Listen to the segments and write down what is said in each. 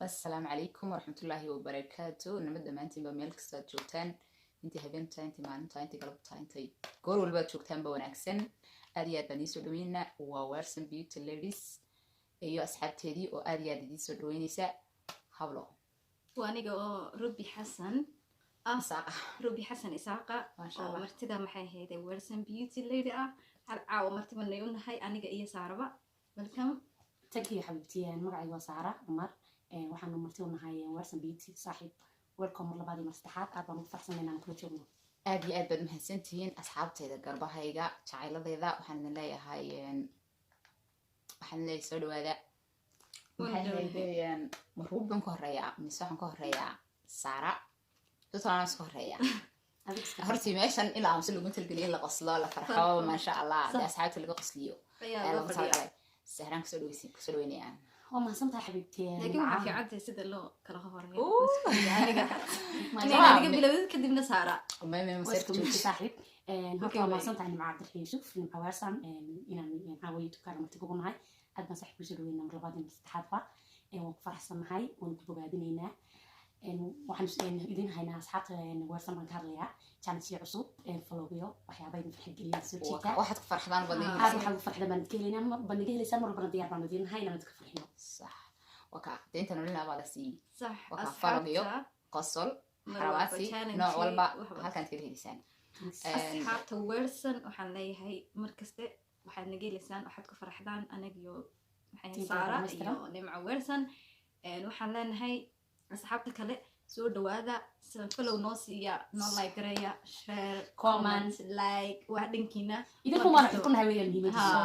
السلام عليكم ورحمة الله وبركاته. نمد دمانتين بميل كستاد جوتان انتي هبنتا انتي معنتا انتي قلبتا انتي قول والباد جوتان بوناكسن ادياد بنيسو دوينا ووارسن بيوت الليديس ايو اسحاب تيدي و ادياد ديسو دوينيسا هبلو وانيقو روبي حسن إساقة روبي حسن إساقة ما شاء الله. مرتدا maxay hayday warsan beauty lady hal caawa martiba leeyahay aniga iyo saaraba welcome تانكي يا حبيبتي مقعي وسارة عمر waxaanu marti u nahay warsan beauty saaxiib welcome mar labaad iyo saddexaad aad baan ugu faraxsanahay inaan kula joogno aad iyo aad baad mahadsantihiin asxaabtayda garbahayga jacayladayda waxaan idin leeyahay soo dhawaada maxay haydeen maruub baan ka horeeyaa mise waxaan ka horeeyaa saara dadkaan iska horeeyaa hortii meeshan ilaa amse lagu talgeliyo la qoslo la farxo maasha allah dee asxaabta laga qosliyo ayaa loo fadhiyaa سهران kusoo dhaweynayaan oo mahadsantahay xabiibtee laakiin waxa fiican sida loo kala horeeyo aniga bilowday kadibna saara saaxiib halka mahadsantahay nimca cabdirxiin yusuf nimca warsan inaan caawiyo dukaan marti kugu nahay aad baan saaxiib kusoo dhaweynaa mar labaad iyo saddexaadba waan ku faraxsanahay waan ku bogaadinaynaa waxaan idin haynaa asxaabta warsan baan ka hadlayaa channelkii cusub followyo waxyaaba idin farxad geliyaan soo jiita waxaad ku farxdaan badin waxaan ku farxda baan idin baan idin helaysaa mar walbana diyaar baan idin haynaa inaan ka farxino صح وكا دينتا نولينا بعد سي صح وكا فالوغيو قصل حراسي نوع والبا هالكان تكلي لسان asxaabta warsan waxaan leeyahay markaste waxaad naga helisaan waxaad ku farxdaan anagiyo maxay saara iyo nimca warsan waxaan leenahay asxaabta kale soo dhawaada follow noo siiya noo like gareeya share comment like wax dhankiina idinku ma ku nahay weeyaan muhiimadiisa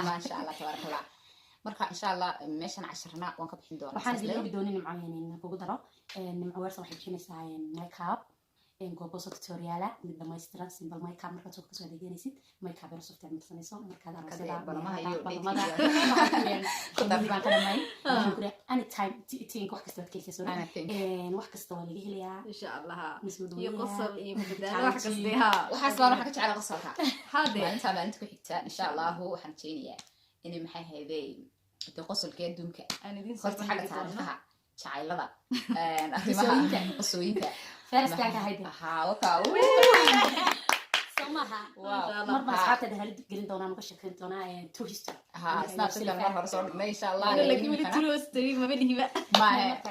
ما شاء الله تبارك الله marka insha Allah meeshan 10na waan ka bixin doonaa waxaan idin doonin nimcaynayna kugu daro nimca warsan waxay bixinaysaa makeup goobo tutorial mid dhamaystiran simple makeup marka soo kasoo adeeganaysid makeup yar software marsanayso marka aragtida baramaha iyo baan ka dhamay anytime think wax kasta adkaysa soo wax kasta waa laga helayaa insha Allah iyo qosol iyo madadaalo wax kasta ha waxaas baan waxa ka jecel qosolka hade inta baan inta ku xigta insha Allah waxaan jeenayaa inay maxay hayday qosolka adduunka aan idin horta xaga taariikhaha jacaylada arrimaha qosooyinka فارس كان هيدا ها وكا سماها مرة أصحابتي ده هلد قلنا دونا مقشة كنت دونا تو هيستوري ها سناب سيل مرة رسول ما شاء الله لكن من تو هيستوري ما بيني بقى ما هي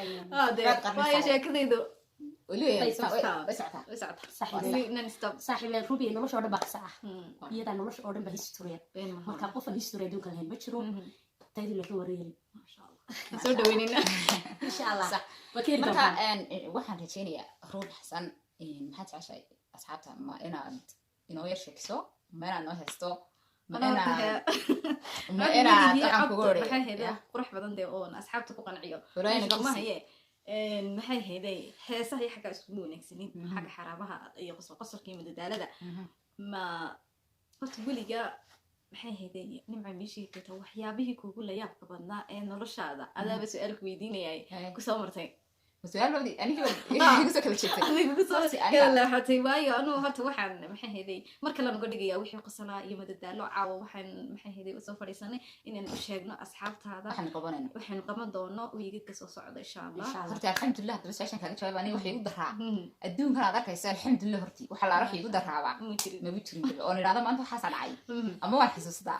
ده ما شكله يدو وليه بس صحيح نستوب صحيح الروبي نلوش أورد بقصة يدا نلوش أورد بهيستوري ما كان قفل هيستوري دون كان بشرو تاني اللي هو ريال ما شاء الله soo dhaweynina insha Allah wakiil marka waxaan rajeynayaa ruux xasan maxaad jeceshahay asxaabta ma inaad inoo yar sheegso ma inaad noo heesto ma inaad waxaan kugu oray maxay heeday qurux badan dee oo asxaabta ku qanciyo ma haye maxay heeday heesaha iyo xagga isku wanaagsanin xagga xaraabaha iyo qosolka iyo madadaalada ma horta weliga maxay heeday nimca meeshii ka tahay waxyaabihii kuugu la yaabka badnaa ee noloshaada adaaba su'aal ku weydiinayay ku soo martay su'aal wadi aniga igu soo kala jeestay aniga ku soo kala lahatay waayo anuu horta waxaan maxay heeday marka la naga dhigayaa wixii qosolaa iyo madadaalo caawa waxaan maxay heeday u soo fadhiisanay inaan u sheegno asxaabtaada waxaan qaban doono wiiga soo socda insha Allah horta alxamdulillah bas meeshan kaaga jawaab aniga waxay igu daraa adduunkan aad arkaysaa alxamdulillah horti waxa la raxay igu daraaba ma jirin oo niraada maanta waxa dhacay ama waan xasuustaa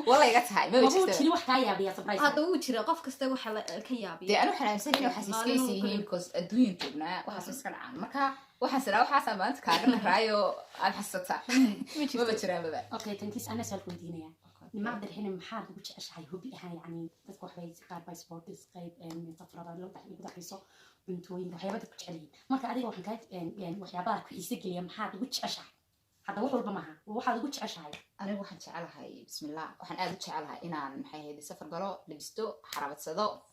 والله يقطعي ما بيجي wax ka yaabiya surprise hada uu jira qof kasta waxa la ka yaabiya dee anu xanaansan waxa iskaysiin because adduun joogna waxa iska dhacaan marka waxa sira waxa maanta kaaga raayo aan xasata ma jiraan baba okay thank you ana soo weydiinaya ma qadar hina maxaa ugu jeceshahay hobby ahaan yani dadku waxay qaar bay sports qayb safarada loo dhaxayso cuntooyin waxyaabo dadku jecel yihiin marka adiga waxaan ka waxyaabaha ku xiisa geliya maxaa ugu jeceshahay هذا وحول بمها وواحد يقول شيء شاي أنا واحد شعلها هاي بسم الله واحد قاعد شعلها إن أنا محي هذي سفر قالوا لبستو حربت صداق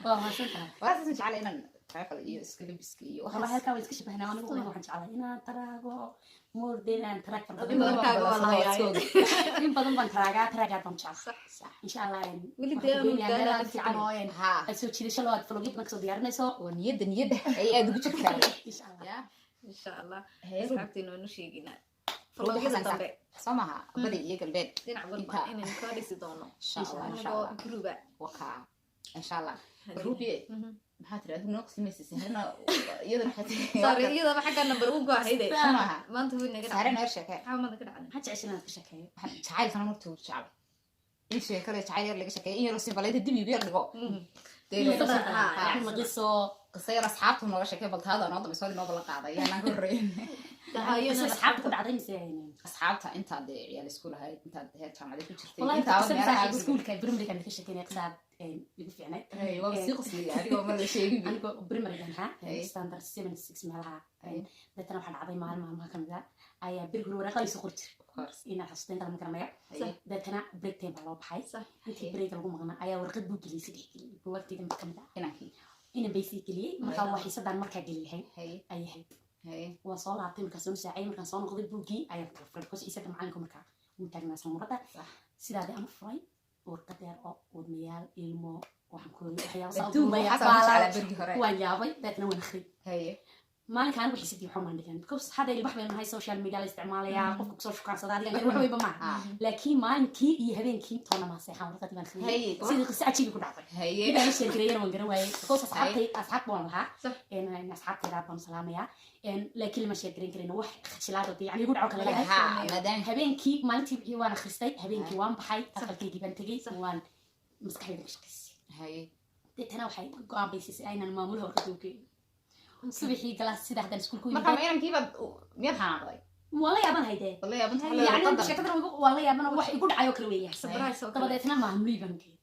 والله شنطة وهذا شعله إن تعرف الإيس كل بسكي والله هالكاوي تكشف هنا وأنا بقول واحد شعله إن تراجع مور دينا تراك إن بدون بن تراجع بنشعل صح إن شاء الله يعني ولي دينا في عنوان ها أسوي شيء شلون فلوجيت نكسو ديارنا سو ونيد أي أدو بتشكل إن شاء الله إن شاء الله أصحابتي إنه نشيجنا ruubi xasan dambe samaha badi iyo galbeed dhinac walba inaan ka dhisi doono insha Allah gruuba waka insha Allah ruubi maxaa tiraahdaa noqsimaysa hana iyada sorry iyada xagga number 1 ku ahayde samaha maanta way naga saaran heer sheekay xamada ka dhacday ha jeceshan ka shaqeeyo jacayl sana martuu jacayl in sheekada jacayl laga shaqeeyo in yaro si balayda dib iyo dhigo يعني مقيسو قصير أصحابهم ولا شيء قبل هذا نوض مسؤول ما بلا قاعدة يعني أنا قرين هاي أصحابك كنت عادين سين أصحابها أنت عاد يعني السكول هاي أنت عاد هي كان عليك وشرتي والله أنت أنت عاد صاحب السكول كان برمري كان كش كان يقصد يقف يعني هاي وبس يقصي يعني هو ما شيء أنا برمري كان ها ستاندر 76 مالها ده تنا واحد عظيم ما كان ذا أي برجر ورقة يسقط إن حسيت كلام كلامي ده تنا بريك تيم على بحي أنت بريك لو ما أي ورقة بوكلي سيدي بوقت كده مكمل هنا إن بيسيكلي ما هو واحد صدق مركز جلي هاي أي حد هاي وصل عطيم كسون ساعي مركز صون قضي بوكي أي فرق كوس إيسا معلكم مركز ومتاعنا ناس مرة سيدا ده أنا فراي ورقة أو ودميال إلمو وحنكون حياة صعبة على برجر ويابي ده ونخري هاي ما كان وحي سيدي محمد كان بكوس هذا اللي بحبه إنه هاي السوشيال ميديا الاستعمالية قفك سوشيال كان صدق يعني وحبي بمع لكن ما كي يهبين كي تونا ما سيحان ورقة تبان خلي هاي سيدي قصة أشيء يكون عطي هاي إذا مش يقرين ونقروي بكوس أصحاب بونها إن أصحاب تلعبهم سلامية إن لكن مش يقرين وح خشلات يعني يقول عقل ها مدام هبين كي ما أنت بحي وانا خرستي هبين كي وان بحي أقل كي جبان تجي وان مسكحي بشكل هاي تنا وحي قام بيسيس أين المامور هو كتوكي صبحي جلس سيدا حتى نسكول كوي ما كان مين كيف مين حناقضي والله يا بن هيدا والله يا بنت يعني مش كتر والله يا بن وح يقول عيو كرويه سبرايز طب ديتنا ماموري بنكي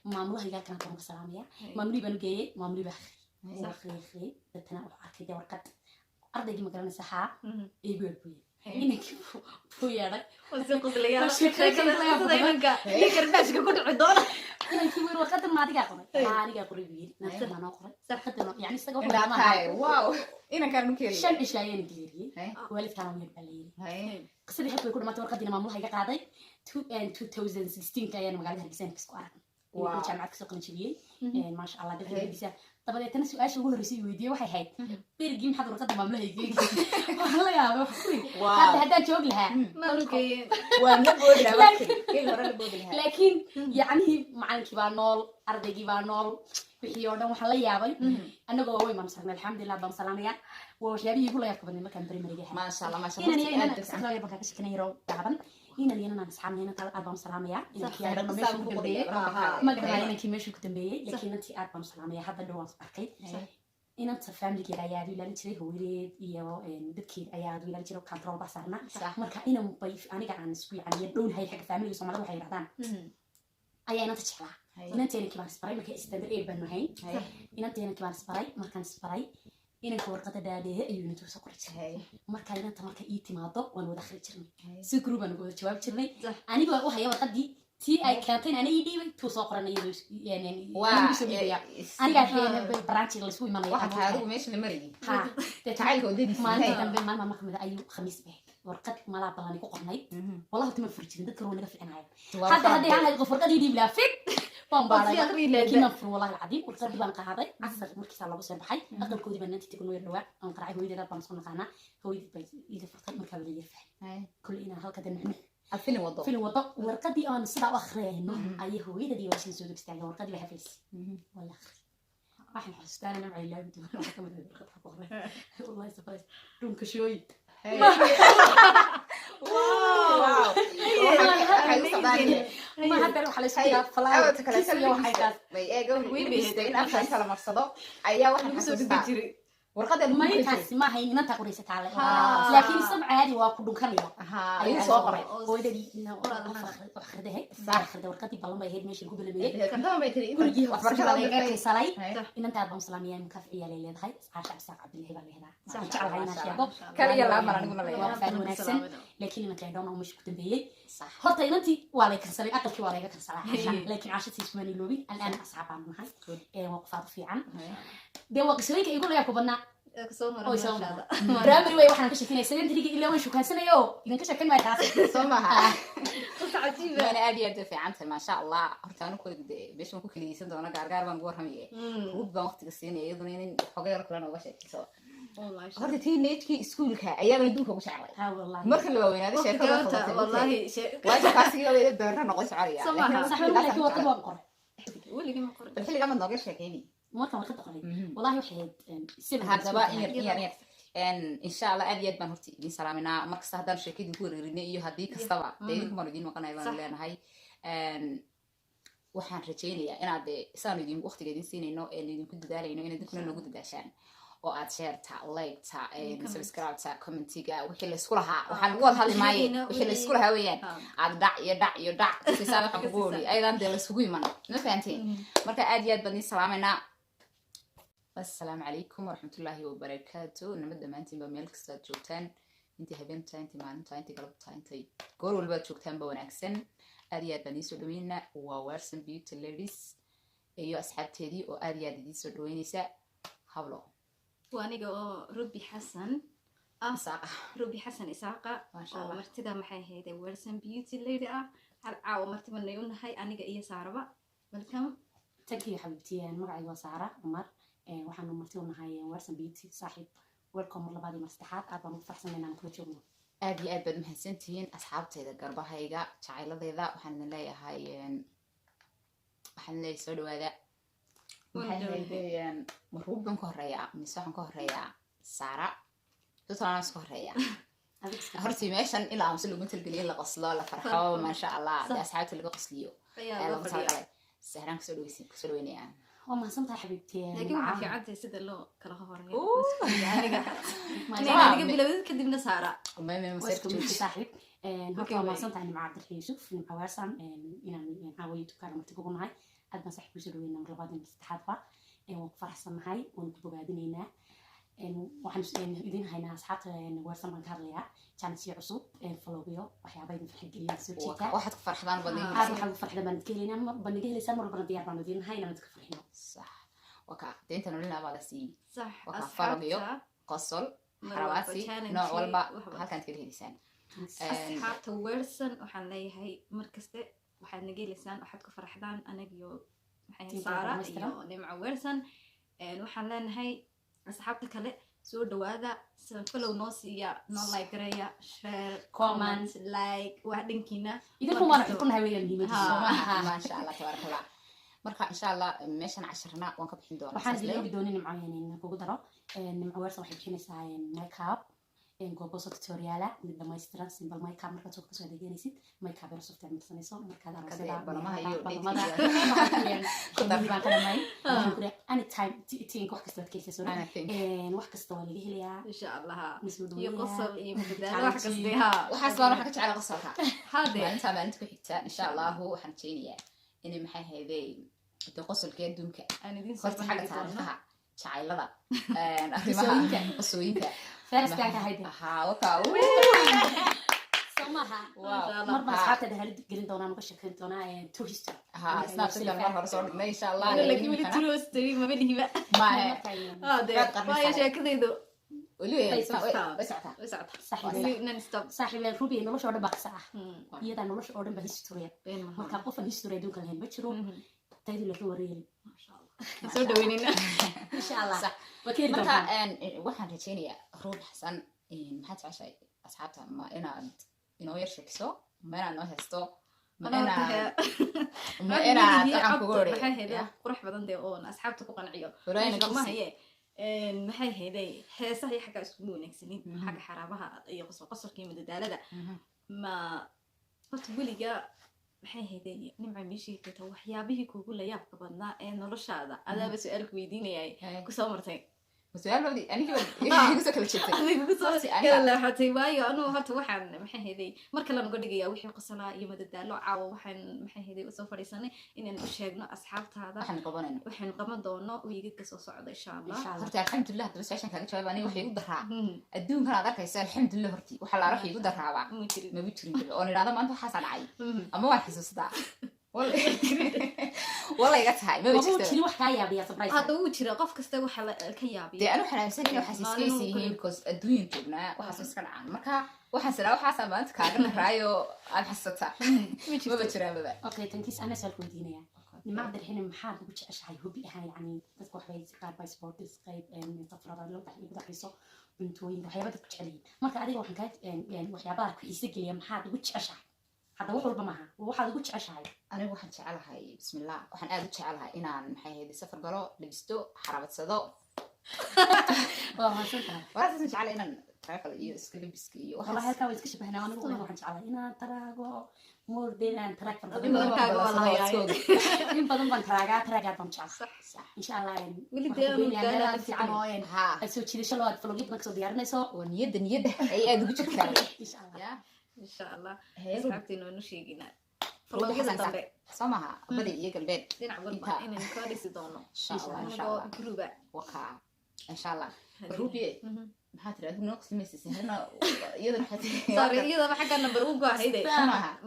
مامور هيدا كان كم سلامية ماموري بنكي ماموري بخري خري ديتنا وحكي ده ورقة أرضي ما كان مسحة يقول بوي إنك بوي هذا وسيقص لي أنا ليكر باش كنت عدونا إنك بوي ورقة ما تيجي أقول ما أنا قريبين نفس ما أنا أقول صحة يعني استقبل ما واو إنا كان مكير شن إيش لاين كيري والد كانوا يقبلين قصدي حتى يكون ما توقعت إن مامور هيدا قاعدة 2016 كان مقالة هالكسان كسكوار يقول جامعة كسوق نشبيه ما شاء الله ده هالكسان طبعا أنا سؤال شو هو رسي ويديو وحي هاي بيرجيم حضر قدم مملة هيك والله يا وحكوي هذا شوق لها ممكن ونبود لها كل مرة نبود لها لكن يعني مع الكبار أرضي كبار بحيونا وحلا يابي أنا قوي ما مسكنا الحمد لله بمسلامية وشيابي يقول يا كبرني ما كان بريمريجها ما شاء الله ما شاء الله أنا استقرار يبغى كشكنا يرو تعبان أنا نسحب هنا تل أربعة مسلامية إن كي أنا مش كتنبيه ما قدر أنا كي مش كتنبيه لكن أنت أربعة مسلامية هذا اللي هو أكيد إن أنت فاهم لك يا يادي لأن تري هو يريد يا دكتور يادي لأن تري كنترول بصرنا مركا إنا مبيف أنا قاعد نسوي يعني يدون هاي حاجة فاهمي يسمى له هاي بعدين أنا تشحلا إن أنت يعني كمان سبراي مركا استدر إيه بنو هاي إن أنت يعني كمان سبراي مركا سبراي إن كورقة داده أيوة نتوسع قرتها مركا إن أنت مركا إيتي ما ضق وأنا ودخل ترني سكروبا نقول جواب ترني أنا بقول وهي وقدي تي أي كانتين أنا يدي توسع قرني يعني أنا بسوي بيا أنا قاعد هنا برانشي اللي سوي ما واحد هارو ماشي لمريض ها تعال هو دي ما أنت ما محمد أيوة خميس به ورقة ما لا بلاني قرني والله تم فرجين ذكر ونقف في عناية حتى هذه أنا الغفرة دي بلا فك لكن نفر والله العظيم ورقة بان قاعدة عصر مركز الله بس بحي أقل كودي بنات تكون وير رواع أن قرأي هو يدرب بمصون قانا هو يدرب إذا فرقة مركب اللي يرفع كلنا هالكذا نحن الفيلم وضع فيلم وضع ورقة دي أنا صدق آخرين أيه هو يدرب يواشين سودك استعجل ورقة دي بحفيس والله راح نحسدان أنا معي لعبة والله سبايس دونك شوي واو ما هذا روح على شيء فلا تكلم حاجات وين أفشل كلام مقصده أيها واحد مسوي ورقة ما يكاس ما هي إن تقريسة على لكن السبع هذه واقع كريم أيه صقر هو ده إنه آخر ده هي آخر ده ورقة بالله ما يهد ماشي يقول لي كم ده ما يتري كل جيه وفرق على كل صلاي إن أنت أربعة سلامية مكافئة ليلة هاي عشان ساعة بالله بالله هذا شعر هاي ناشياء كريه لا مرة نقول له وفعل مناسب لكن ما كان دونه مش كتب بيه حتى إن أنت وعليك كسلي أكل كي وعليك كسلي عشان لكن عشان تسمعني لوبي الآن أصعب عن هاي وقفات في عن ده وقصريك يقول يا كوبنا أو سوما برامري وين وحنا كشفنا سنين تريجي إلا وين شو كان سنة يو إذا كشفنا ما تعرف سوما قصة عجيبة أنا أبي أدفع عنها ما شاء الله أرتانو كود بيش مكو كليسن دونا قارقار بنقول هم يه رب وقت السنة يظنين حقيقة كلنا وبشر والله horta teenage-kii iskuulka ayaaba adduunka ugu jeclay ها والله marka la waaweynaado sheekada قلت والله شيء waayo kaasiga weyda doorna noqon soconaya صح معها. صح والله كي وقت وقر ولي ما قرأ xilliga ma nooga sheekeynay مركب وقت قري والله وحيد سبب haddaba yar insha allah aad iyo aad baan horta idin salaaminaa markasta haddaan sheekadii ku wareerinay iyo haddii kastaba dee idinku maan idiin maqanaya baan leenahay waxaan rajaynayaa inaad isaan idin waqtiga idin siinayno idinku dadaalayno in idinkuna noogu dadaashaan oo aad sheerta liketa subscribeta commentiga wixii laysku lahaa waxaan lagu wada hadli maaye wixii laysku lahaa weeyaan aad dhac iyo dhac sisaa waxaan kugu wari ayadaan dee laysugu iman ma fahanteen marka aad iyo aad baan idin salaamaynaa assalaamu calaykum waraxmatullaahi wabarakaatu nabad dhammaantiinba meel kasta aad joogtaan intii habeentaa intii maalintaa intii galabtaa intay goor walba aad joogtaanba wanaagsan aad iyo aad baan idiin soo dhaweynaa waa Warsan Beauty Ladies iyo asxaabteedii oo aad iyo aad idiin soo dhaweynaysa hablo وأنا ربي حسن isaaqa ربي حسن إساقة ما شاء الله. مرتدا محي هيدا ورسن بيوتي ليدي عاو مرتبا نيون هاي أنا إيا ساربا welcome تكي يا حبيبتي magacay waa Saara Umar waxaan martii u nahay Warsan Beauty saaxiib welcome labadii mastaxaad aad baan u faraxsanahay inaan kula joogno aad iyo aad baad mahadsantihiin asxaabteyda garbahayga jacayladeeda waxaan leeyahay soo dhawaada marhuub baan ka horeeyaa mise waxaan ka horeeyaa Saara dadkaan ka horeeyaa horti meeshan ilaa amse lagu talgeliyo in la qoslo la farxo maasha allah dee asxaabta laga qosliyo يا lagu talagalay sahraan kasoo dhaweynayaan waa mahadsantahay xabiibtي لكن ما في عندي سيد اللو كلا هوري أوه. أنا قبل بلاد كدبنا سارة saaxiib halka waa mahadsantahay nimca Cabdirxiin Yusuf nimca Warsan inaan caawiyo dukaanka marti kugu nahay aad baan saaxiib kusoo dhaweynaa mar labaad iyo saddexaadba waan ku faraxsanahay waan ku bogaadinaynaa waxaan idin haynaa asxaabta Warsan baan ka hadlayaa channel cusub follow-yo waxyaabo idin farxad geliya soo jiita waxaad ku farxdaan badin aad waxaan ku farxada baan idin ma bandhig helaysaa mar walbana diyaar baan idin nahay inaan idinka farxino صح وكا دينتا نولنا بعد سي صح وكا أصحابتا فرقيو قصل حرواسي نوع والبا هل كانت كده لسان أصحابتا ويرسن وحن ليهي مركزته وحن نجي لسان وحد كفرحدان أنا جيو وحن سارة يو نمع ويرسن وحن لنهي أصحابتا كله سود وهذا سنفلو نوسيا نو لايك ريا شير كومنت لايك وحدين كنا idinku ma raxi kunhay weeyaan ما ما شاء الله تبارك الله marka insha Allah meeshan 10na waan ka bixin doonaa waxaan idin doonin nimcayeen kugu daro nimca Warsan waxay bixinaysaa makeup goobo tutoriala mid dhamaystiran simple makeup marka soo kasoo adeeganaysid makeup yar software marsanayso marka aad aragtida balamaha iyo ku darbaan kadamay anytime tiin wax kasta adkaysa soo wax kasta waa laga helayaa إن شاء الله مسؤولية يقصر يمددان wax kasbiha waxaas baan waxa ka jecel qasalka هذا inta baan ku xigta insha Allah waxaan jeenayaa inay maxay hayday qosolka adduunka أنا دين horta xagga taariikhaha jacaylada Qisooyinka. qisooyinka first ka haydi haa waka somaha wow mar ma asxaabta halid gelin doonaan uga sheekayn doonaa to history ها سنابشات mar hore soo dhignay insha Allah أنا لكن من تروستري ما بدي بقى ma هذا ما يشكل ذو wali Bas socota. وسعتها saaxiib نن ستوب saaxiib rubi nolosha oo dhan baa sax iyada nolosha oo dhan baa history marka qof aan history adduunka lahayn ma jiro taydi la wareeyay ما شاء الله سو دوينينا insha Allah صح. wakiil marka doonta waxaan rajeynayaa ruub xasan maxaad jeceshahay asxaabta ma inaad inoo yar sheegso ma inaad noo heesto ma inaad waxaan kugu هذا قرح بدن دي أون أصحابته قنعيو waraayna ما هي maxay heeday heesaha iyo xagga isku wanaagsanin xagga xaraabaha iyo qosol madadaalada ma horta weliga maxay heeday nimca meeshii ka tahay waxyaabihii kuugu la yaabka badnaa ee noloshaada adaaba su'aal ku weydiinayay ku soo martay su'aaloodi aniga igu soo kala jeestay adigu soo kala leexatay waayo anuu horta waxaan maxay heeday marka la naga dhigayaa wixii qosolaa iyo madadaalo caawa waxaan maxay heeday u soo fadhiisanay inaan u sheegno asxaabtaada waxaan qabanayno waxaan qaban doono wiiga soo socda insha Allah horta alxamdulillah bas meeshan kaaga jawaab aniga waxay u daraa adduunkan aad arkaysa alxamdulillah horti waxa la arkay igu daraaba ma jirin oo niraada maanta waxa dhacay ama waan xasuustaa والله يا جتها ما بيجي تشيل واحد يا بيا سبرايز هذا هو ترى قف كسته وحلا كيابي دي أنا حنسين إنه حسيسكيسي هي كوز الدنيا جبنا وحسيس كان عن مركا وحسنا وحسنا ما أنت كارن رايو أنا حسيتها ما بتشرب بقى أوكي تنكيس أنا سألك ودينيا nimcad darxina maxaad ugu jeceshahay hobby ahaan yani dadku waxay qaar bay sports qayb safarada loo dhaxayso cuntooyinka waxyaabada ku jecel yihiin marka adiga waxaan kaa waxyaabaha ku xiise geliya maxaad ugu jeceshahay hadda wax walba maaha waxaad ugu jeceshahay anigu waxaan jecelahay bismillah waxaan aad u jecelahay inaan maxay ahayd safar galo labisto xarabadsado waa mahadsantahay waxaan jecelahay inaan travel iyo iska labiska iyo والله halkaa way iska shabahnaa anigu waxaan jecelahay inaan taraago moordeen aan taraag in badan baan taraagaa baan jecel insha allah weli deegaanka fiican oo ay soo jiidasho loo vlogyo badan kasoo diyaarinayso oo niyadda ay aad ugu jirtaa insha allah insha allah asxaabteena waanu sheeginaa vlogyada dambe soo maha badi iyo galbeed dhinac walba inaynu kaa dhisi doono insha allah anagoo gruuba wakaa insha allah rubiye maxaa tiraahdaa noo qismaysiisay harna iyadana sorry iyadaba xagga number 1 ku ahayde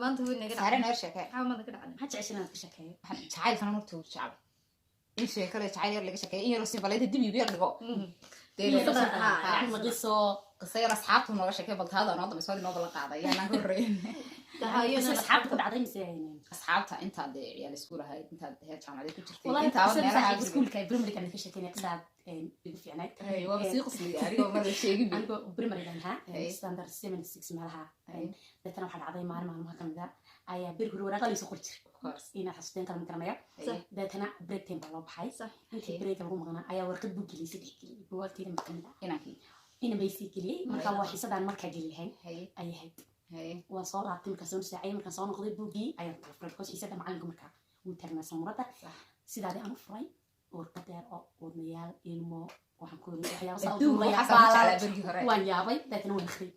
maanta way naga saare noo sheekay xaamada ka dhacay maxaa jeceshay inaad ka sheekeeyo jacaylkana marta uu jecel in sheekada jacayl yar laga sheekeeyo in yar si balayda dib yar dhigo maqiso qisayar asxaabtu nooga sheekay baltaada noo damay soo noo bala qaaday yaana horreeyay asxaabta ku dhacday mise asxaabta inta ciyaal iskuul ahayd inta heer jaamacad ku jirtay والله inta meelaha iskuulka primary kan ka sheekeynaa qisad igu fiicnay waa si qisli arigo ma la sheegin anigo primary kan ha standard 76 meelaha dadana waxa dhacday maalmaha kamida ayaa bir hore waraaq la soo qorjir ina xasuusteen kala midnamaya dadana break time loo baxay intii break lagu maqnaa ayaa warqad buu gelisay dhigay buugtiina kamida ina baysi geliyay marka waa xiisadaan marka geliyahay ay ahayd waa soo laabtay marka soo saacay marka soo noqday buugii ayaa kala furay because xiisada macalinka marka uu tagnaa samurada sidaadii aan u furay warqad dheer oo wadnayaal ilmo waxaan ku leeyahay waxyaabo waan yaabay dadana waan akhri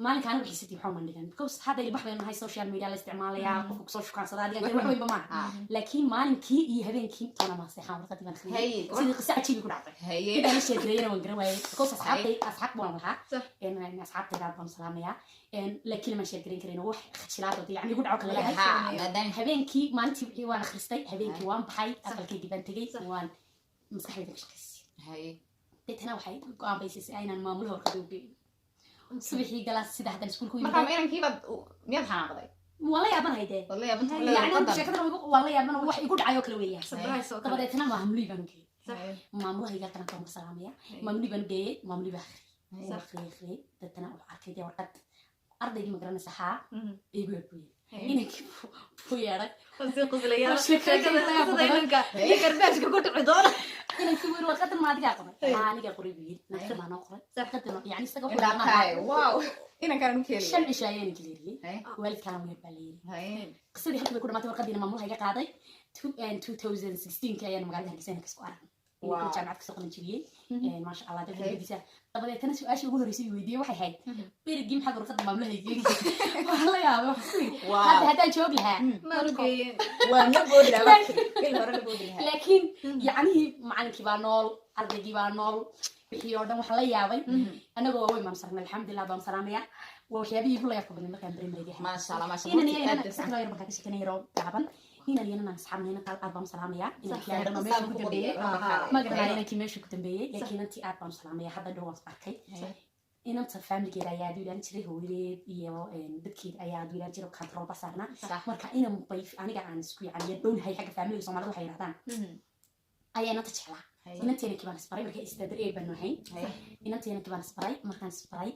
maalinka anigu xiisadii waxaa ma dhigan because hadda ilbax baynu nahay social media la isticmaalayaa qofku kusoo shukaansadaa adiga wax weynba maaha laakiin maalinkii iyo habeenkii toona ma seexaan warqadii baan akhriyay sidii qisa cajiib ku dhacday intaan la sheekeeyana waan garan waayay because asxaab baan lahaa asxaabtayda baan salaamayaa laakiin ma sheekeyn kareen wax khilaafad yani igu dhaco kale yahay habeenkii maalintii waan akhristay habeenkii waan baxay aqalkii dibaan tegay waan maskaxdayda ka shaqaysay dadana waxay go'aan baysay aynaan maamulaha warqadii u geeyo subaxii galaas sida hadan iskuulku yimid marka inankii bad miyad xanaaqday wala yaaban hayde wala yaaban yani sheekada wala yaaban wax igu dhacayo kala weeyaan dabadeetana maamuli baan geeyay maamulaha iga tan ka salaamaya maamuli baan geeyay maamuli baa akhri dadana wax arkay warqad ardaygii magaranaysa ha igu yaabay inankii buu yeeray si qoslayay sheekada inanka iyo garbaashka ku dhici doona inankii wiil warqadan ma adiga qoray aniga qoray wiil nafta ma noo qoray warqadan yani isaga qoray wow inankan u keenay shan ishayeen kaleeyay waalidkan wiil baa leeyahay qisadii halkii ku dhamaatay warqadiina maamulaha iga qaaday 2016 ayaan magaalada Hargeysa ka soo aragay inuu jaamacad ka soo qalin jabiyay ma sha Allah dadkiisa dabadeetana su'aashii ugu horeysay weydiiyay waxay ahayd berigii maxaa warqad maamulaha iga waxa la yaabo hadda joog lahaa markii waa la boodi lahaa laakiin yani macalinkii baa nool ardaygii baa nool wixii oo dhan waxa la yaabay anagoo way maamsarnay alxamdulillah baan salaamaya waa waxyaabihii ugu la yaabka badan markaan primary ma sha Allah ma sha Allah inaan markaa ka sheekanayro gaaban inaan yana asxaabnayna qaal aad baan salaamaya inaan kiyaadano meesha ku dambeeyay ma garanay inaan meesha ku dambeeyay laakiin intii aad baan salaamaya hadda dhow waan arkay inanta family-geeda ayaa duulaan jiray hooyadeed iyo dadkeed ayaa duulaan jiray control basarna marka inaan bay aniga aan isku yani dhownahay xagga family Soomaalidu waxay yiraahdaan ayaa inanta jeclaa inanteena kibaan isbaray markay istaadar ee baan nahay inanteena kibaan isbaray markaan isbaray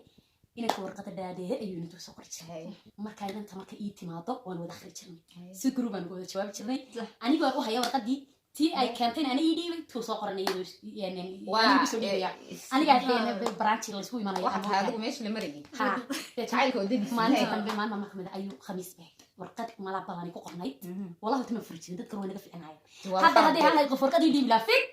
inanka warqada dhaadheer ayuu intuu soo qori jiray marka inanta marka ii timaado waan wada akhri jirnay si group aan wada jawaab jirnay aniga u haya warqadii tii ay keentay ana ii dhiibay tuu soo qoranay yani waa soo dhiibaya aniga ayaan branch la isku imanaya waxa adigu meesha la marayay ha jacaylka wadadiisa maalinta dambe maalma ma kamid ayuu khamiis bay warqad mala badan ku qornay wallahi tama furjin dadka way naga fiicnaayo hadda hal qof warqadii dhiib la fig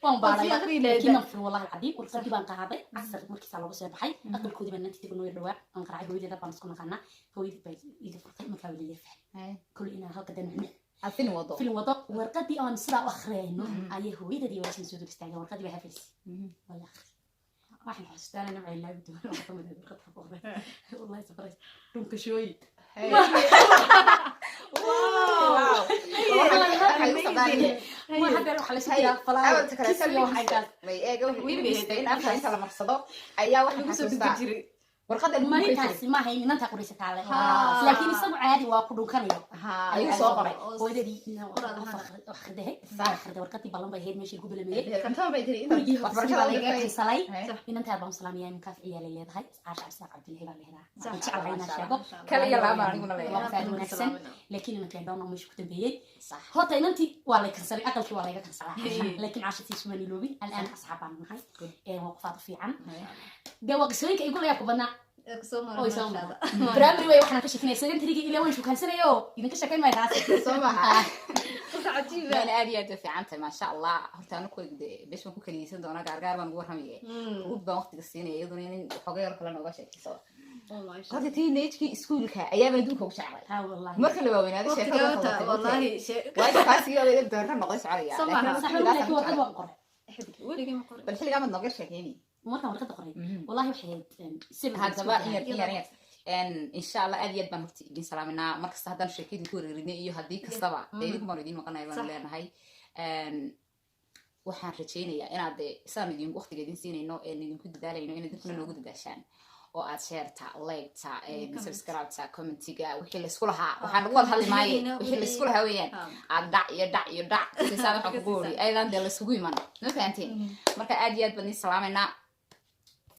waan baaray laakiin fur wallahi cadii warqadii baan qaaday asar markii saa looga soo baxay aqalkoodii baan intii ku nooyay dhawaa aan qaracay hooyadii baan isku naqana hooyadii bay iga furtay markaa wali leeyahay kulli ina halka dan في الوضع ورقدي أنا سرا أخرين أيه هو إذا دي واشين سودو استعجل ورقدي بحفظ ولا أخر واحد حسيت أنا معي اللعبة دول والله سبريت دونك شوي ما حد يروح على شيء فلا أول تكلم حاجة ما يجوا ويبي يستين أفهم أنت لما تصدق أيها واحد حسوس warqada marintaasi ma hayn inanta qoraysa kaale laakiin isagu caadi waa ku dhunkanayo ayuu soo qoray hooyadii akhriday warqadii ballan bay ahayd meeshii lagu balameeyey kantaan bay tiri waxbarashada laga kansalay inantaa baan salaamiyaa iminkaas ciyaal leedahay caasha cabsaaq cabdillahi baa leedahay jeclahay inaan sheego kale iyo laba aniguna waa faad wanaagsan laakiin inantii doona meesha ku dambeeyey horta inantii waa la kansalay aqalkii waa laga kansalaa laakiin caasha tiisu ma niloobin al'aan asxaab baan nahay waa qofaad fiican dee waa qisooyinka igu layaa ku badnaa برامري way waxaan ka sheekinay secondaryga ilaa waan shukansanayo idinka sheekayn ma taas soo maaha cajiib aan aad iyo aad u fiicantay ma sha Allah horta anu ku besh ku kaliisan doona gaar baan ugu warramay u baan waqtiga siinay iyaduna in xogeer kale nooga sheekayso horta teenage-ki iskuulka ayaa baan duulka ugu jeclay ha wallahi marka la waaweynaaday sheekada wallahi waa kaasiga ay doorna noqon socodaya laakiin saxuulka waa ka waqor weligii ma qoray bal xilliga ma nooga sheekeeyay marka warqada qoray wallahi waxay sibir hadaba in sha Allah aad iyo aad baan horta idin salaaminaa markasta haddaan sheekadii ku wareerinay iyo haddii kastaba idin baan idin maqanahay baan leenahay waxaan rajaynayaa inaad isaan idin waqtiga idin siinayno idinku dadaalayno inaad idinkuna noogu dadaashaan oo aad sheerta like-ta subscribe-ta commentiga wixii la isku lahaa waxaan lagu wada hadli maaye wixii la isku lahaa weeyaan aad dhac iyo dhac sisaa waxaan ku goori aydan dee la isugu iman ma fahanteen marka aad iyo aad baan idin salaamaynaa